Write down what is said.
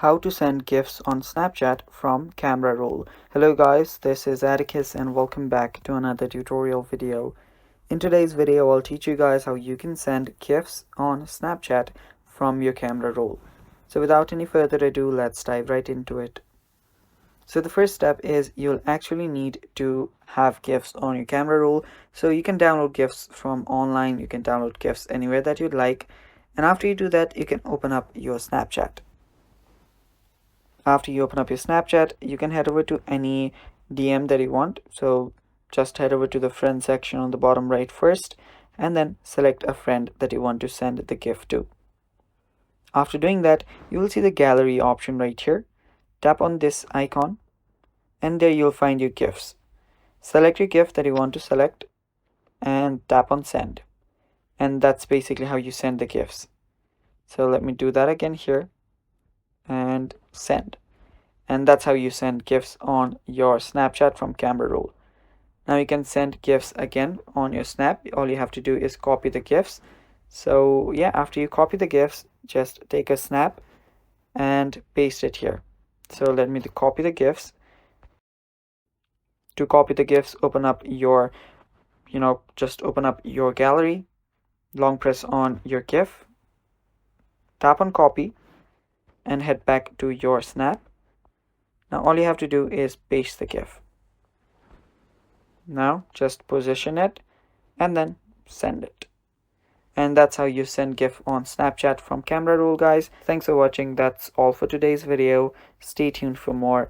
How to send GIFs on Snapchat from camera roll. Hello guys, this is Atticus and welcome back to another tutorial video. In today's video, I'll teach you guys how you can send GIFs on Snapchat from your camera roll. So without any further ado, let's dive right into it. So the first step is you'll actually need to have GIFs on your camera roll. So you can download GIFs from online, you can download GIFs anywhere that you'd like. And after you do that, you can open up your Snapchat. After you open up your Snapchat, you can head over to any DM that you want. So just head over to the friend section on the bottom right first, and then select a friend that you want to send the GIF to. After doing that, you will see the gallery option right here. Tap on this icon, and there you'll find your GIFs. Select your GIF that you want to select, and tap on send. And that's basically how you send the GIFs. So let me do that again here, and send. And that's how you send GIFs on your Snapchat from camera roll. Now you can send GIFs again on your Snap. All you have to do is copy the GIFs. So yeah, after you copy the GIFs, just take a snap and paste it here. So let me copy the GIFs. To copy the GIFs, open up your, just open up your gallery, long press on your GIF, tap on copy, and head back to your Snap. Now all you have to do is paste the GIF. Now just position it and then send it. And that's how you send GIF on Snapchat from camera roll, guys. Thanks for watching. That's all for today's video. Stay tuned for more.